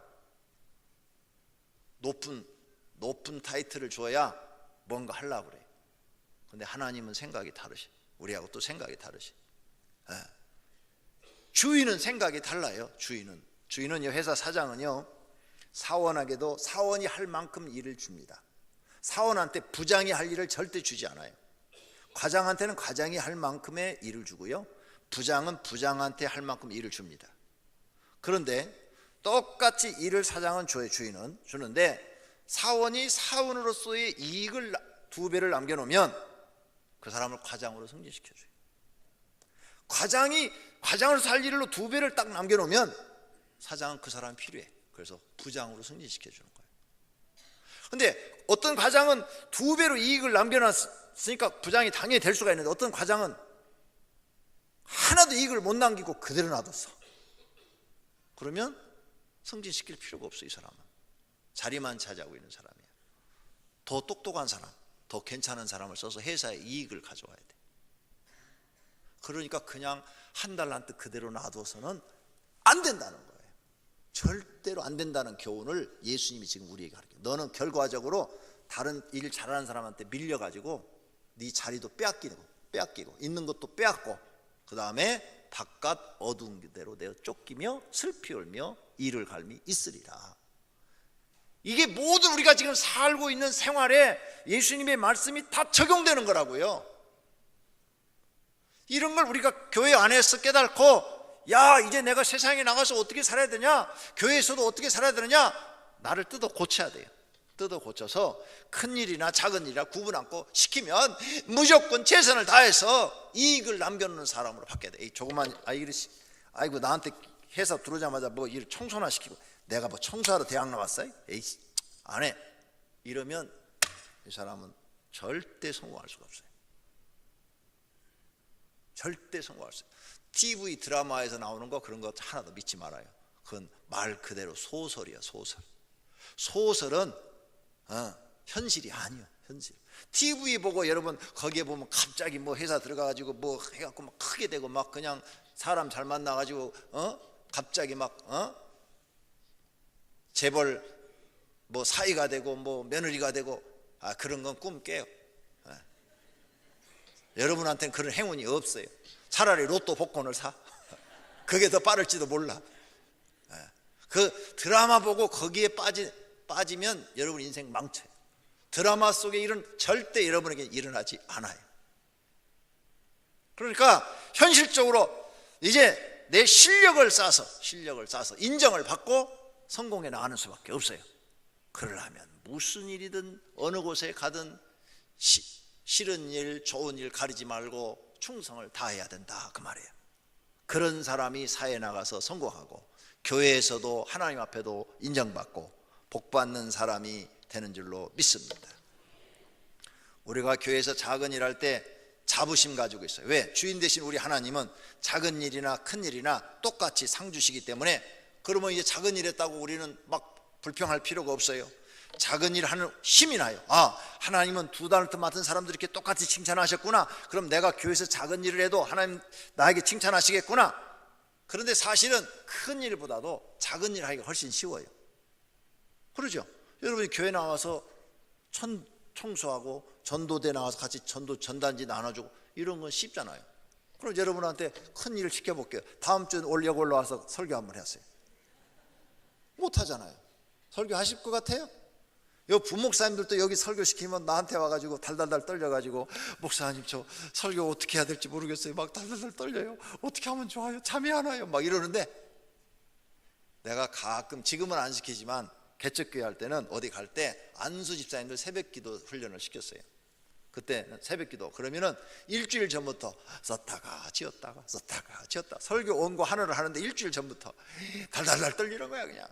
높은 타이틀을 줘야 뭔가 하려고 그래. 근데 하나님은 생각이 다르시. 우리하고 또 생각이 다르시. 주인은 생각이 달라요. 주인은요, 회사 사장은요, 사원에게도 사원이 할 만큼 일을 줍니다. 사원한테 부장이 할 일을 절대 주지 않아요. 과장한테는 과장이 할 만큼의 일을 주고요, 부장은 부장한테 할 만큼 일을 줍니다. 그런데 똑같이 일을 사장은 줘요. 주인은 주는데 사원이 사원으로서의 이익을 2배를 남겨놓으면 그 사람을 과장으로 승진시켜줘요. 과장으로서 할 일로 2배를 딱 남겨놓으면 사장은 그 사람이 필요해. 그래서 부장으로 승진시켜주는 거예요. 근데 어떤 과장은 2배로 이익을 남겨놨으니까 부장이 당연히 될 수가 있는데 어떤 과장은 하나도 이익을 못 남기고 그대로 놔뒀어. 그러면 승진시킬 필요가 없어. 이 사람은 자리만 차지하고 있는 사람이야. 더 똑똑한 사람, 더 괜찮은 사람을 써서 회사에 이익을 가져와야 돼. 그러니까 그냥 1달란트 그대로 놔둬서는 안 된다는 거예요. 절대로 안 된다는 교훈을 예수님이 지금 우리에게 가르쳐요. 너는 결과적으로 다른 일 잘하는 사람한테 밀려가지고 네 자리도 빼앗기고 있는 것도 빼앗고 그 다음에 바깥 어두운 데로 내어 쫓기며 슬피 울며 이를 갈미 있으리라. 이게 모든 우리가 지금 살고 있는 생활에 예수님의 말씀이 다 적용되는 거라고요. 이런 걸 우리가 교회 안에서 깨닫고 이제 내가 세상에 나가서 어떻게 살아야 되냐, 교회에서도 어떻게 살아야 되느냐, 나를 뜯어 고쳐야 돼요. 뜯어 고쳐서 큰 일이나 작은 일이나 구분 않고 시키면 무조건 최선을 다해서 이익을 남겨놓는 사람으로 바뀌어야 돼. 조그만 아이고 나한테 회사 들어오자마자 뭐 일 청소나 시키고 내가 뭐 청소하러 대학 나왔어요? 에이씨 안 해. 이러면 이 사람은 절대 성공할 수가 없어요. 절대 성공할 수 없어요. TV 드라마에서 나오는 거 그런 거 하나도 믿지 말아요. 그건 말 그대로 소설이야. 소설은 현실이 아니에요. 현실. TV 보고 여러분 거기에 보면 갑자기 뭐 회사 들어가가지고 뭐 해갖고 막 크게 되고 막 그냥 사람 잘 만나가지고 갑자기 막 재벌 뭐 사위가 되고 뭐 며느리가 되고 그런 건 꿈 깨요. 여러분한테는 그런 행운이 없어요. 차라리 로또 복권을 사. 그게 더 빠를지도 몰라. 그 드라마 보고 거기에 빠지면 여러분 인생 망쳐요. 드라마 속의 일은 절대 여러분에게 일어나지 않아요. 그러니까 현실적으로 이제 내 실력을 쌓아서 인정을 받고 성공해 나가는 수밖에 없어요. 그러려면 무슨 일이든 어느 곳에 가든 싫은 일 좋은 일 가리지 말고 충성을 다해야 된다, 그 말이에요. 그런 사람이 사회에 나가서 성공하고 교회에서도 하나님 앞에도 인정받고 복받는 사람이 되는 줄로 믿습니다. 우리가 교회에서 작은 일 할 때 자부심 가지고 있어요. 왜? 주인 되신 우리 하나님은 작은 일이나 큰 일이나 똑같이 상 주시기 때문에, 그러면 이제 작은 일 했다고 우리는 막 불평할 필요가 없어요. 작은 일 하는 힘이 나요. 하나님은 2달란트 맡은 사람들 이렇게 똑같이 칭찬하셨구나. 그럼 내가 교회에서 작은 일을 해도 하나님 나에게 칭찬하시겠구나. 그런데 사실은 큰 일보다도 작은 일 하기가 훨씬 쉬워요. 그러죠? 여러분이 교회 나와서 청소하고 전도대 나와서 같이 전단지 나눠주고 이런 건 쉽잖아요. 그럼 여러분한테 큰 일을 시켜볼게요. 다음 주에 여기 올라와서 설교 한번 하세요. 못하잖아요. 설교하실 것 같아요? 요 부목사님들도 여기 설교시키면 나한테 와가지고 달달달 떨려가지고, 목사님 저 설교 어떻게 해야 될지 모르겠어요. 막 달달달 떨려요. 어떻게 하면 좋아요? 잠이 안 와요. 막 이러는데, 내가 가끔, 지금은 안 시키지만 개척교회 할 때는 어디 갈 때 안수 집사님들 새벽기도 훈련을 시켰어요. 그때 새벽기도 그러면은 일주일 전부터 썼다가 지었다가 설교 원고 하나를 하는데 일주일 전부터 달달달 떨리는 거야 그냥.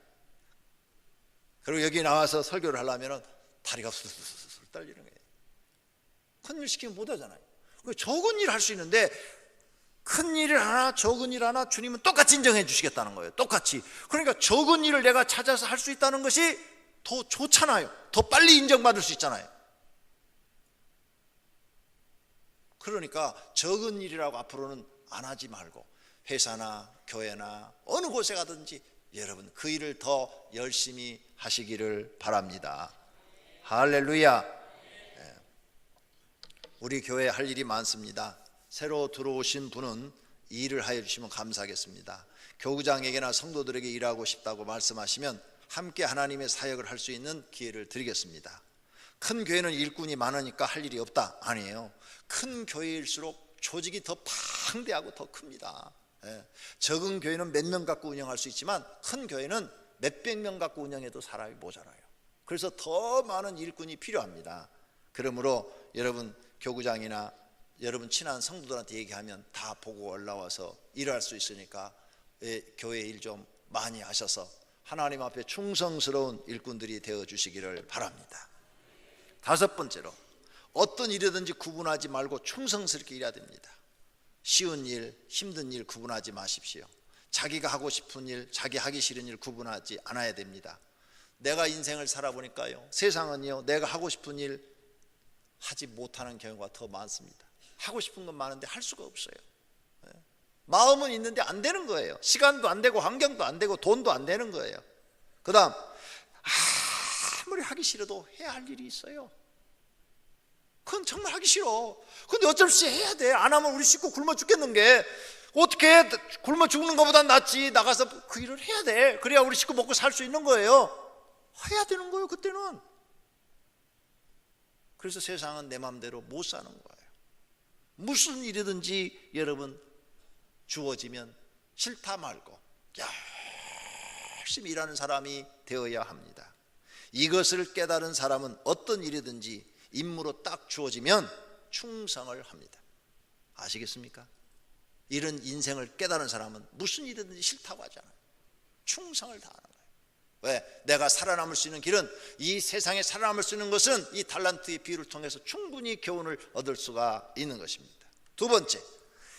그리고 여기 나와서 설교를 하려면 다리가 술술 떨리는 거예요. 큰 일 시키면 못 하잖아요. 적은 일 할 수 있는데 큰 일을 하나 적은 일 하나 주님은 똑같이 인정해 주시겠다는 거예요. 똑같이. 그러니까 적은 일을 내가 찾아서 할 수 있다는 것이 더 좋잖아요. 더 빨리 인정받을 수 있잖아요. 그러니까 적은 일이라고 앞으로는 안 하지 말고 회사나 교회나 어느 곳에 가든지 여러분 그 일을 더 열심히 하시기를 바랍니다. 할렐루야. 우리 교회에 할 일이 많습니다. 새로 들어오신 분은 이 일을 하여 주시면 감사하겠습니다. 교구장에게나 성도들에게 일하고 싶다고 말씀하시면 함께 하나님의 사역을 할 수 있는 기회를 드리겠습니다. 큰 교회는 일꾼이 많으니까 할 일이 없다, 아니에요. 큰 교회일수록 조직이 더 방대하고 더 큽니다. 적은 교회는 몇 명 갖고 운영할 수 있지만 큰 교회는 몇백 명 갖고 운영해도 사람이 모자라요. 그래서 더 많은 일꾼이 필요합니다. 그러므로 여러분 교구장이나 여러분 친한 성도들한테 얘기하면 다 보고 올라와서 일할 수 있으니까 교회 일 좀 많이 하셔서 하나님 앞에 충성스러운 일꾼들이 되어 주시기를 바랍니다. 5번째로, 어떤 일이든지 구분하지 말고 충성스럽게 일해야 됩니다. 쉬운 일, 힘든 일 구분하지 마십시오. 자기가 하고 싶은 일, 자기 하기 싫은 일 구분하지 않아야 됩니다. 내가 인생을 살아보니까요, 세상은요 내가 하고 싶은 일 하지 못하는 경우가 더 많습니다. 하고 싶은 건 많은데 할 수가 없어요. 마음은 있는데 안 되는 거예요. 시간도 안 되고 환경도 안 되고 돈도 안 되는 거예요. 그 다음, 아무리 하기 싫어도 해야 할 일이 있어요. 그건 정말 하기 싫어. 근데 어쩔 수 없이 해야 돼. 안 하면 우리 식구 굶어 죽겠는 게, 어떻게 해? 굶어 죽는 것보단 낫지. 나가서 그 일을 해야 돼. 그래야 우리 식구 먹고 살 수 있는 거예요. 해야 되는 거예요 그때는. 그래서 세상은 내 마음대로 못 사는 거예요. 무슨 일이든지 여러분 주어지면 싫다 말고 열심히 일하는 사람이 되어야 합니다. 이것을 깨달은 사람은 어떤 일이든지 임무로 딱 주어지면 충성을 합니다. 아시겠습니까? 이런 인생을 깨달은 사람은 무슨 일이든지 싫다고 하지 않아요. 충성을 다하는 거예요. 왜? 내가 살아남을 수 있는 길은, 이 세상에 살아남을 수 있는 것은 이 달란트의 비유를 통해서 충분히 교훈을 얻을 수가 있는 것입니다. 2번째,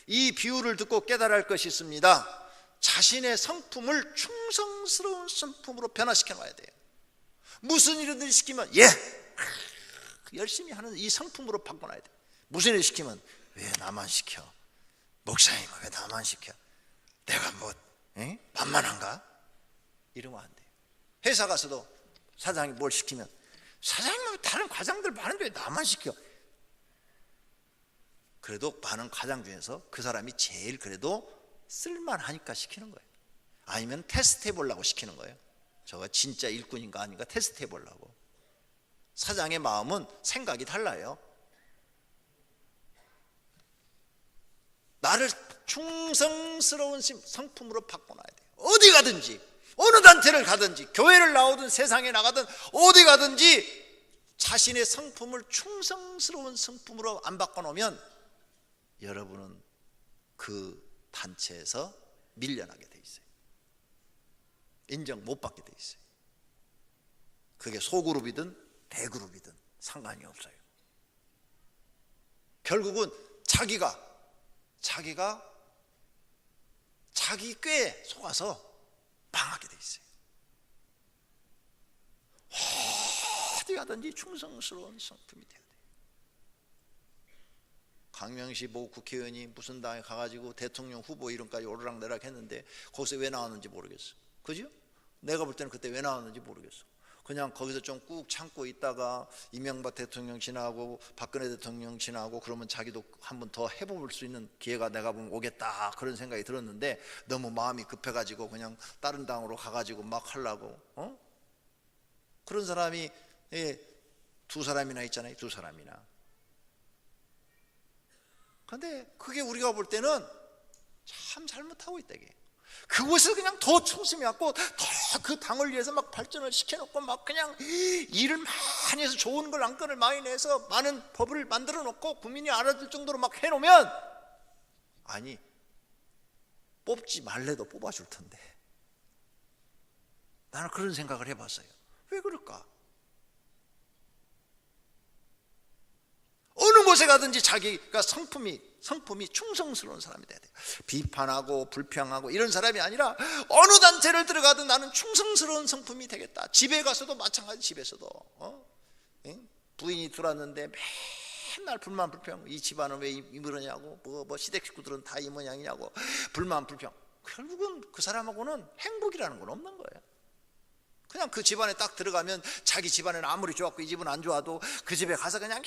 이 비유를 듣고 깨달아야 할 것이 있습니다. 자신의 성품을 충성스러운 성품으로 변화시켜 놔야 돼요. 무슨 일이든 시키면 열심히 하는 이 성품으로 바꿔놔야 돼요. 무슨 일 시키면 왜 나만 시켜? 목사님은 왜 나만 시켜? 내가 뭐 만만한가? 이러면 안 돼요. 회사 가서도 사장이 뭘 시키면, 사장님은 다른 과장들 많은데 왜 나만 시켜? 그래도 많은 과장 중에서 그 사람이 제일 그래도 쓸만하니까 시키는 거예요. 아니면 테스트 해보려고 시키는 거예요. 저가 진짜 일꾼인가 아닌가 테스트 해보려고. 사장의 마음은 생각이 달라요. 나를 충성스러운 성품으로 바꿔놔야 돼요. 어디 가든지, 어느 단체를 가든지, 교회를 나오든 세상에 나가든 어디 가든지 자신의 성품을 충성스러운 성품으로 안 바꿔놓으면 여러분은 그 단체에서 밀려나게 돼 있어요. 인정 못 받게 돼 있어요. 그게 소그룹이든 대그룹이든 상관이 없어요. 결국은 자기가 자기 꾀에 속아서 망하게 돼 있어요. 어디 가든지 충성스러운 성품이 돼야 돼요. 강명시 모 국회의원이 무슨 당에 가가지고 대통령 후보 이름까지 오르락내락 했는데 거기서 왜 나왔는지 모르겠어. 그죠? 내가 볼 때는 그때 왜 나왔는지 모르겠어. 그냥 거기서 좀 꾹 참고 있다가 이명박 대통령 지나고 박근혜 대통령 지나고 그러면 자기도 한 번 더 해볼 수 있는 기회가 내가 보면 오겠다 그런 생각이 들었는데 너무 마음이 급해가지고 그냥 다른 당으로 가가지고 막 하려고 그런 사람이 두 사람이나 있잖아요. 두 사람이나. 근데 그게 우리가 볼 때는 참 잘못하고 있다 이게. 그것을 그냥 더 충성해갖고 더 그 당을 위해서 막 발전을 시켜놓고 막 그냥 일을 많이 해서 좋은 걸 안건을 많이 내서 많은 법을 만들어 놓고 국민이 알아들 정도로 막 해놓으면 아니 뽑지 말래도 뽑아줄 텐데. 나는 그런 생각을 해봤어요. 왜 그럴까? 어느 곳에 가든지 자기가 성품이 충성스러운 사람이 돼야 돼요. 비판하고 불평하고 이런 사람이 아니라 어느 단체를 들어가든 나는 충성스러운 성품이 되겠다. 집에 가서도 마찬가지. 집에서도 부인이 들어왔는데 맨날 불만 불평. 이 집안은 왜 이러냐고 뭐 시댁 식구들은 다 이 모양이냐고 불만 불평. 결국은 그 사람하고는 행복이라는 건 없는 거예요. 그냥 그 집안에 딱 들어가면 자기 집안에는 아무리 좋았고 이 집은 안 좋아도 그 집에 가서 그냥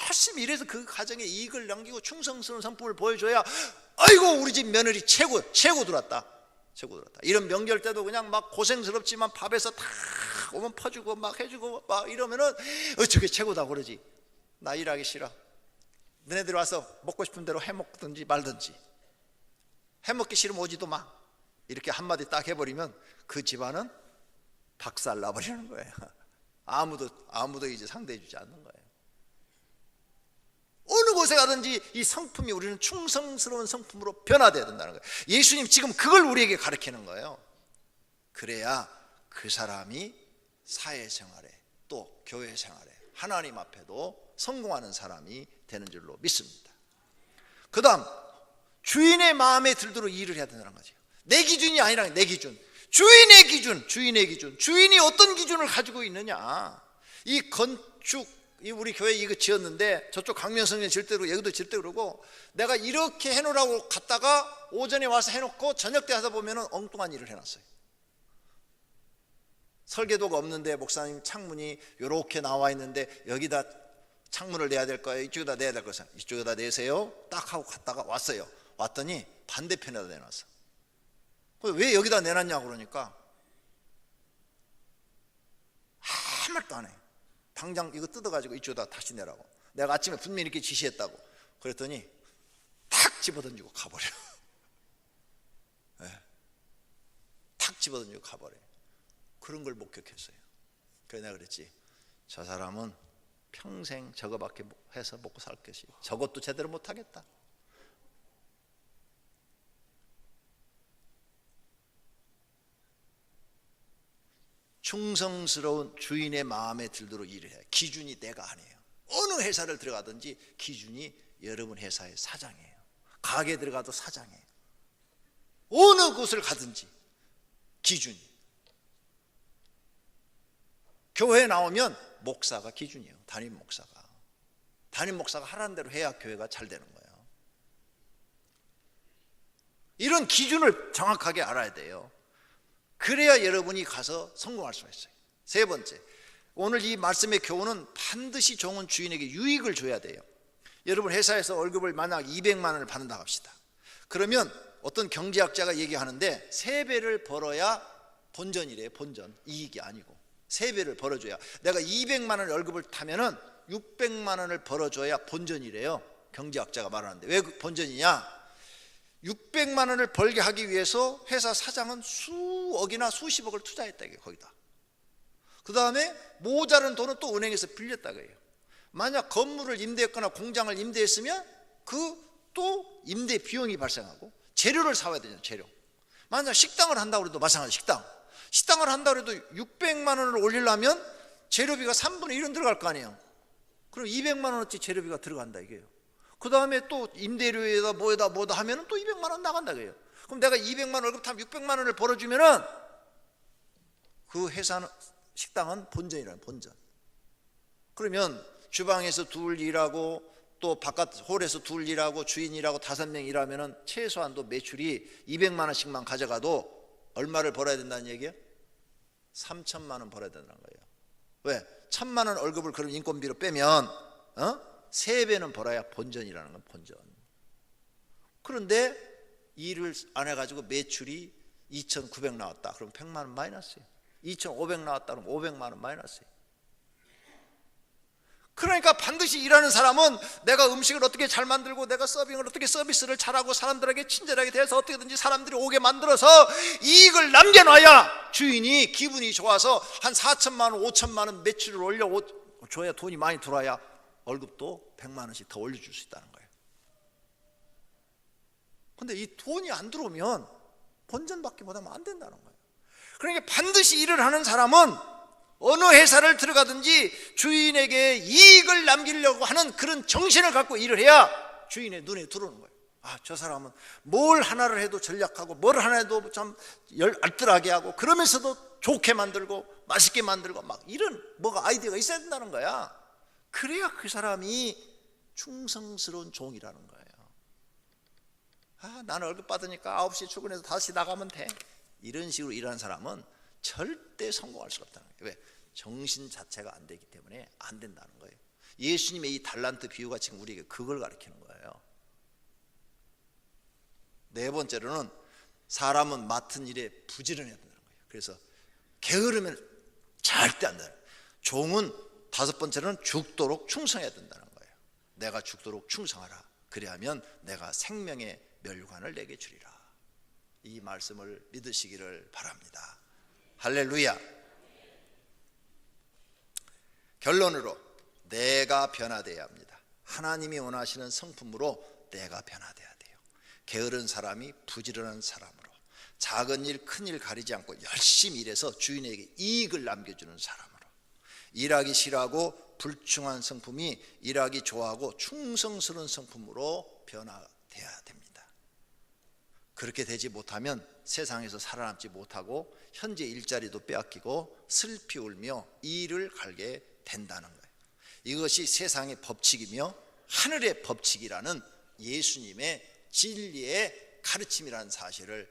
열심히 일해서 그 가정에 이익을 남기고 충성스러운 성품을 보여줘야 아이고 우리 집 며느리 최고 들어왔다. 이런 명절 때도 그냥 막 고생스럽지만 밥에서 다 오면 퍼주고 막 해주고 막 이러면은 저게 최고다 그러지. 나 일하기 싫어. 너네들 와서 먹고 싶은 대로 해먹든지 말든지. 해먹기 싫으면 오지도 마. 이렇게 한마디 딱 해버리면 그 집안은 박살 나버리는 거예요. 아무도 이제 상대해주지 않는 거예요. 어느 곳에 가든지 이 성품이 우리는 충성스러운 성품으로 변화되어야 된다는 거예요. 예수님 지금 그걸 우리에게 가르치는 거예요. 그래야 그 사람이 사회생활에 또 교회생활에 하나님 앞에도 성공하는 사람이 되는 줄로 믿습니다. 그 다음 주인의 마음에 들도록 일을 해야 된다는 거죠. 내 기준이 아니라 내 기준. 주인의 기준. 주인이 어떤 기준을 가지고 있느냐. 이 건축 우리 교회 이거 지었는데 저쪽 강명성에 질 때로 여기도 질 때 그러고 내가 이렇게 해놓으라고 갔다가 오전에 와서 해놓고 저녁 때 하다 보면은 엉뚱한 일을 해놨어요. 설계도가 없는데 목사님 창문이 이렇게 나와 있는데 여기다 창문을 내야 될 거예요. 이쪽에다 내야 될 거예요. 이쪽에다 내세요. 딱 하고 갔다가 왔어요. 왔더니 반대편에다 내놨어. 왜 여기다 내놨냐고 그러니까 아무 말도 안 해. 당장 이거 뜯어가지고 이쪽에다 다시 내라고. 내가 아침에 분명히 이렇게 지시했다고. 그랬더니 탁 집어던지고 가버려. 네. 탁 집어던지고 가버려. 그런 걸 목격했어요. 그래서 내가 그랬지. 저 사람은 평생 저거밖에 해서 먹고 살 것이. 저것도 제대로 못하겠다. 충성스러운 주인의 마음에 들도록 일을 해요. 기준이 내가 아니에요. 어느 회사를 들어가든지 기준이 여러분 회사의 사장이에요. 가게 들어가도 사장이에요. 어느 곳을 가든지 기준이. 교회에 나오면 목사가 기준이에요. 담임 목사가 하라는 대로 해야 교회가 잘 되는 거예요. 이런 기준을 정확하게 알아야 돼요. 그래야 여러분이 가서 성공할 수가 있어요. 세 번째, 오늘 이 말씀의 교훈은 반드시 종은 주인에게 유익을 줘야 돼요. 여러분 회사에서 월급을 만약 200만 원을 받는다고 합시다. 그러면 어떤 경제학자가 얘기하는데 3배를 벌어야 본전이래요. 본전, 이익이 아니고 3배를 벌어줘야, 내가 200만 원 월급을 타면은 600만 원을 벌어줘야 본전이래요. 경제학자가 말하는데 왜 본전이냐? 600만 원을 벌게 하기 위해서 회사 사장은 수억이나 수십억을 투자했다 이게 거기다. 그 다음에 모자른 돈은 또 은행에서 빌렸다 그래요. 만약 건물을 임대했거나 공장을 임대했으면 그 또 임대 비용이 발생하고 재료를 사와야 되잖아요. 재료. 만약 식당을 한다고 해도 마찬가지. 식당을 한다고 해도 600만 원을 올리려면 재료비가 3분의 1은 들어갈 거 아니에요. 그럼 200만 원어치 재료비가 들어간다 이게요. 그 다음에 또 임대료에다 뭐다 하면은 또 200만 원 나간다 그래요. 그럼 내가 200만 원 월급 타면 600만 원을 벌어주면은 그 회사는, 식당은 본전이라는 본전. 그러면 주방에서 둘 일하고 또 바깥 홀에서 둘 일하고 주인 일하고 5명 일하면은 최소한도 매출이 200만 원씩만 가져가도 얼마를 벌어야 된다는 얘기예요? 3천만 원 벌어야 된다는 거예요. 왜? 1,000만 원 월급을 그런 인건비로 빼면 3배는 벌어야 본전이라는 건 본전. 그런데 일을 안 해가지고 매출이 2,900 나왔다. 그럼 100만 원 마이너스예요. 2,500 나왔다. 그럼 500만 원 마이너스예요. 그러니까 반드시 일하는 사람은 내가 음식을 어떻게 잘 만들고 내가 서빙을 어떻게 서비스를 잘하고 사람들에게 친절하게 대해서 어떻게든지 사람들이 오게 만들어서 이익을 남겨놔야 주인이 기분이 좋아서 한 4천만 원 5천만 원 매출을 올려줘야 돈이 많이 들어와야 월급도 100만 원씩 더 올려줄 수 있다는 거예요. 근데 이 돈이 안 들어오면 본전받기 못하면 안 된다는 거예요. 그러니까 반드시 일을 하는 사람은 어느 회사를 들어가든지 주인에게 이익을 남기려고 하는 그런 정신을 갖고 일을 해야 주인의 눈에 들어오는 거예요. 아, 저 사람은 뭘 하나를 해도 전략하고 뭘 하나 해도 참 알뜰하게 하고 그러면서도 좋게 만들고 맛있게 만들고 막 이런 뭐가 아이디어가 있어야 된다는 거야. 그래야 그 사람이 충성스러운 종이라는 거예요. 아, 나는 월급 받으니까 9시에 출근해서 5시 나가면 돼. 이런 식으로 일하는 사람은 절대 성공할 수가 없다는 거예요. 왜? 정신 자체가 안 되기 때문에 안 된다는 거예요. 예수님의 이 달란트 비유가 지금 우리에게 그걸 가르치는 거예요. 4번째로는 사람은 맡은 일에 부지런해야 된다는 거예요. 그래서 게으르면 절대 안 돼요. 종은 5번째로는 죽도록 충성해야 된다는 거예요. 내가 죽도록 충성하라. 그리하면 내가 생명의 멸관을 내게 주리라. 이 말씀을 믿으시기를 바랍니다. 할렐루야. 결론으로 내가 변화되어야 합니다. 하나님이 원하시는 성품으로 내가 변화되어야 돼요. 게으른 사람이 부지런한 사람으로, 작은 일 큰 일 가리지 않고 열심히 일해서 주인에게 이익을 남겨주는 사람으로, 일하기 싫어하고 불충한 성품이 일하기 좋아하고 충성스러운 성품으로 변화되어야 됩니다. 그렇게 되지 못하면 세상에서 살아남지 못하고 현재 일자리도 빼앗기고 슬피 울며 이를 갈게 된다는 거예요. 이것이 세상의 법칙이며 하늘의 법칙이라는 예수님의 진리의 가르침이라는 사실을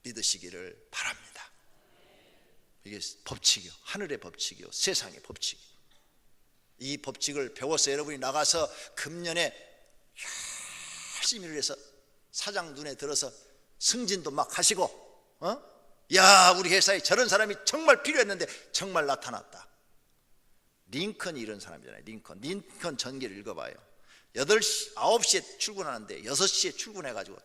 믿으시기를 바랍니다. 이게 법칙이요, 하늘의 법칙이요, 세상의 법칙. 이 법칙을 배워서 여러분이 나가서 금년에 열심히 일을 해서 사장 눈에 들어서 승진도 막 하시고, 야, 우리 회사에 저런 사람이 정말 필요했는데 정말 나타났다. 링컨이 이런 사람이잖아요. 링컨 전기를 읽어봐요. 8시, 9시에 출근하는데 6시에 출근해가지고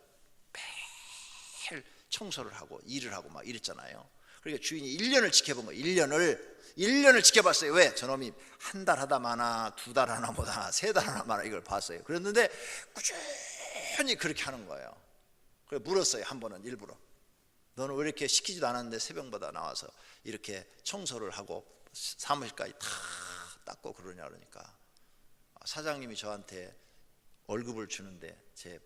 매일 청소를 하고 일을 하고 막 이랬잖아요. 그러니까 주인이 1년을 지켜본 거예요. 1년을 지켜봤어요. 왜? 저놈이 한 달 하다 마나, 2달 하나 보다, 3달 하나 마나 이걸 봤어요. 그랬는데 꾸준히 그렇게 하는 거예요. 그래서 물었어요. 한 번은 일부러. 너는 왜 이렇게 시키지도 않았는데 새벽마다 나와서 이렇게 청소를 하고 사무실까지 다 닦고 그러냐. 그러니까 사장님이 저한테 월급을 주는데 제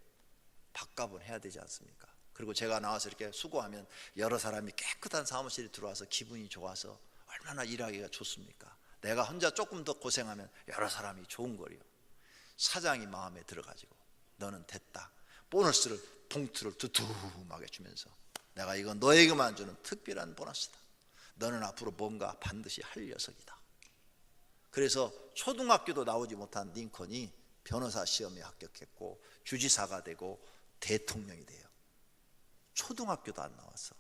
밥값은 해야 되지 않습니까? 그리고 제가 나와서 이렇게 수고하면 여러 사람이 깨끗한 사무실에 들어와서 기분이 좋아서 얼마나 일하기가 좋습니까? 내가 혼자 조금 더 고생하면 여러 사람이 좋은 거리요. 사장이 마음에 들어가지고 너는 됐다. 보너스를 봉투를 두툼하게 주면서 내가 이건 너에게만 주는 특별한 보너스다. 너는 앞으로 뭔가 반드시 할 녀석이다. 그래서 초등학교도 나오지 못한 링컨이 변호사 시험에 합격했고 주지사가 되고 대통령이 돼요. 초등학교도 안 나왔어.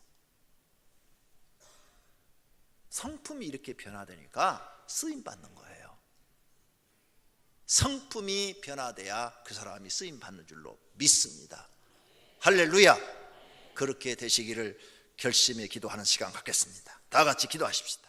성품이 이렇게 변화되니까 쓰임 받는 거예요. 성품이 변화돼야 그 사람이 쓰임 받는 줄로 믿습니다. 할렐루야. 그렇게 되시기를 결심해 기도하는 시간 갖겠습니다. 다 같이 기도하십시다.